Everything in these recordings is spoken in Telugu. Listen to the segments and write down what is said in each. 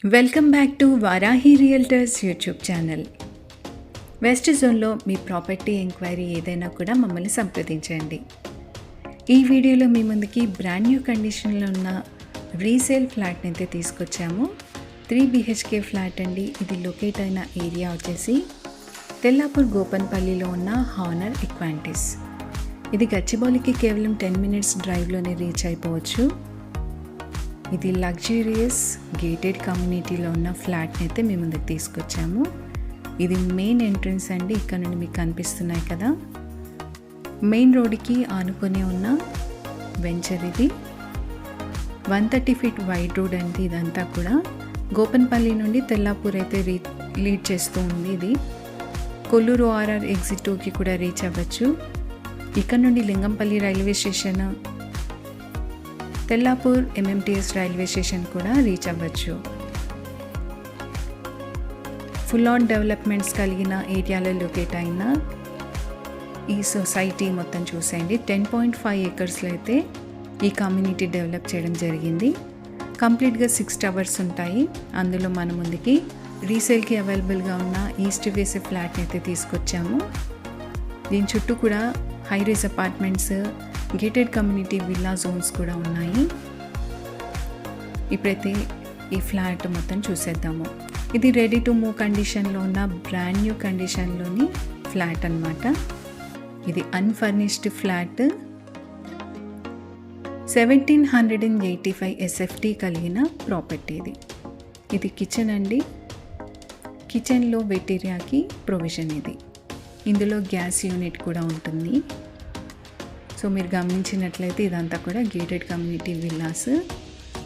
Welcome back to Varahi realtors YouTube channel. West జోన్లో మీ ప్రాపర్టీ ఎంక్వైరీ ఏదైనా కూడా మమ్మల్ని సంప్రదించండి. ఈ వీడియోలో మీ ముందుకి బ్రాండ్ న్యూ కండిషన్లో ఉన్న రీసేల్ ఫ్లాట్ని అయితే తీసుకొచ్చాము. 3 BHK ఫ్లాట్ అండి. ఇది లొకేట్ అయిన ఏరియా వచ్చేసి తెల్లాపూర్ గోపన్పల్లిలో ఉన్న హానర్ ఎక్వాంటిస్. ఇది గచ్చిబౌలికి కేవలం 10 minutes డ్రైవ్లోనే రీచ్ అయిపోవచ్చు. ఇది లగ్జూరియస్ గేటెడ్ కమ్యూనిటీలో ఉన్న ఫ్లాట్ని అయితే మేము ముందుకు తీసుకొచ్చాము. ఇది మెయిన్ ఎంట్రన్స్ అండి. ఇక్కడ నుండి మీకు కనిపిస్తున్నాయి కదా, మెయిన్ రోడ్కి ఆనుకొని ఉన్న వెంచర్ ఇది. 130 feet వైడ్ రోడ్ అండి. ఇదంతా కూడా గోపన్పల్లి నుండి తెల్లాపూర్ అయితే లీడ్ చేస్తూ ఉంది. ఇది కొల్లూరు RR Exit 2కి కూడా రీచ్ అవ్వచ్చు. ఇక్కడ నుండి Lingampally railway station, Tellapur MMTS railway station కూడా రీచ్ అవ్వచ్చు. ఫుల్ ఆన్ డెవలప్మెంట్స్ కలిగిన ఏరియాలో లొకేట్ అయిన ఈ సొసైటీ మొత్తం చూసేయండి. 10.5 acresలో అయితే ఈ కమ్యూనిటీ డెవలప్ చేయడం జరిగింది. కంప్లీట్గా 6 towers ఉంటాయి. అందులో మన ముందుకి రీసేల్కి అవైలబుల్గా ఉన్న ఈస్ట్ ఫేస్ ఫ్లాట్ని అయితే తీసుకొచ్చాము. దీని చుట్టూ కూడా high rise apartments, gated community villa zones కూడా ఉన్నాయి. ఇప్పుడైతే ఈ ఫ్లాట్ మొత్తం చూసేద్దాము. ఇది రెడీ టు మూవ్ కండిషన్లో ఉన్న బ్రాండ్ న్యూ కండిషన్లోని ఫ్లాట్ అన్నమాట. ఇది అన్ఫర్నిష్డ్ ఫ్లాట్. 1785 SFT కలిగిన ప్రాపర్టీ ఇది. ఇది కిచెన్ అండి. కిచెన్లో వెట్ ఏరియాకి ప్రొవిజన్ ఇది. ఇందులో గ్యాస్ యూనిట్ కూడా ఉంటుంది. సో మీరు గమనించినట్లయితే ఇదంతా కూడా గేటెడ్ కమ్యూనిటీ విల్లాస్.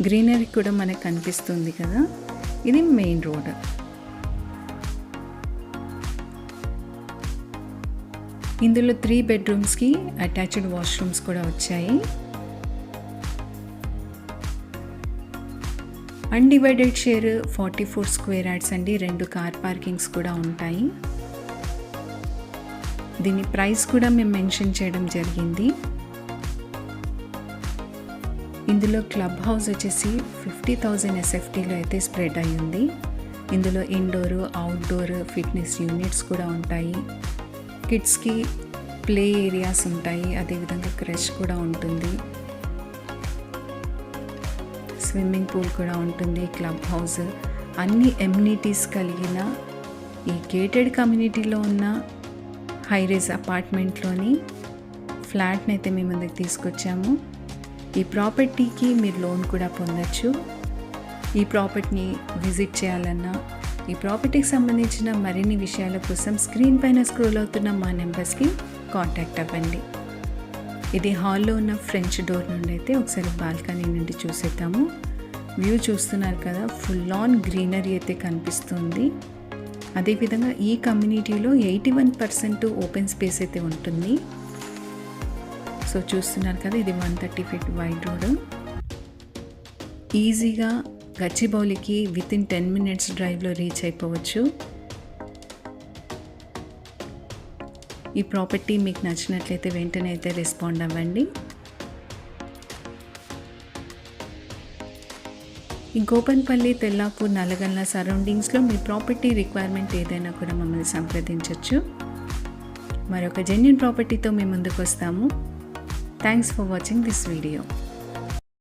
గ్రీనరీ కూడా మనకు కనిపిస్తుంది కదా. ఇది మెయిన్ రోడ్. ఇందులో 3 bedrooms అటాచ్డ్ వాష్రూమ్స్ కూడా వచ్చాయి. అన్డివైడెడ్ షేర్ 44 square yards అండి. 2 కార్ పార్కింగ్స్ కూడా ఉంటాయి. దీని ప్రైస్ కూడా మేము మెన్షన్ చేయడం జరిగింది. ఇందులో క్లబ్ హౌస్ వచ్చేసి 50,000 SFTలో అయితే స్ప్రెడ్ అయ్యింది. ఇందులో ఇండోర్, అవుట్డోర్ ఫిట్నెస్ యూనిట్స్ కూడా ఉంటాయి. కిడ్స్కి ప్లే ఏరియాస్ ఉంటాయి. అదేవిధంగా క్రష్ కూడా ఉంటుంది. స్విమ్మింగ్ పూల్ కూడా ఉంటుంది. క్లబ్ హౌస్, అన్ని ఎమ్యూనిటీస్ కలిగిన ఈ గేటెడ్ కమ్యూనిటీలో ఉన్న హై రైజ్ అపార్ట్మెంట్లోని ఫ్లాట్ని అయితే మేము ముందుకు తీసుకొచ్చాము. ఈ ప్రాపర్టీకి మీరు లోన్ కూడా పొందొచ్చు. ఈ ప్రాపర్టీని విజిట్ చేయాలన్నా, ఈ ప్రాపర్టీకి సంబంధించిన మరిన్ని విషయాల కోసం స్క్రీన్ పైన స్క్రోల్ అవుతున్న మా నెంబర్స్కి కాంటాక్ట్ అవ్వండి. ఇది హాల్లో ఉన్న ఫ్రెంచ్ డోర్ నుండి అయితే ఒకసారి బాల్కనీ నుండి చూసేద్దాము. వ్యూ చూస్తున్నారు కదా, ఫుల్ ఆన్ గ్రీనరీ అయితే కనిపిస్తుంది. అదేవిధంగా ఈ కమ్యూనిటీలో 81% ఓపెన్ స్పేస్ అయితే ఉంటుంది. సో చూస్తున్నారు కదా, ఇది 130 feet వైడ్ రోడ్. ఈజీగా గచ్చిబౌలికి వితిన్ 10 minutes డ్రైవ్లో రీచ్ అయిపోవచ్చు. ఈ ప్రాపర్టీ మీకు నచ్చినట్లయితే వెంటనే అయితే రెస్పాండ్ అవ్వండి. ఈ గోపన్పల్లి, తెల్లాపూర్, నల్లగల్ల సరౌండింగ్స్లో మీ ప్రాపర్టీ రిక్వైర్మెంట్ ఏదైనా కూడా మమ్మల్ని సంప్రదించవచ్చు. మరొక జెన్యూన్ ప్రాపర్టీతో మేము ముందుకు వస్తాము. Thanks for watching this video.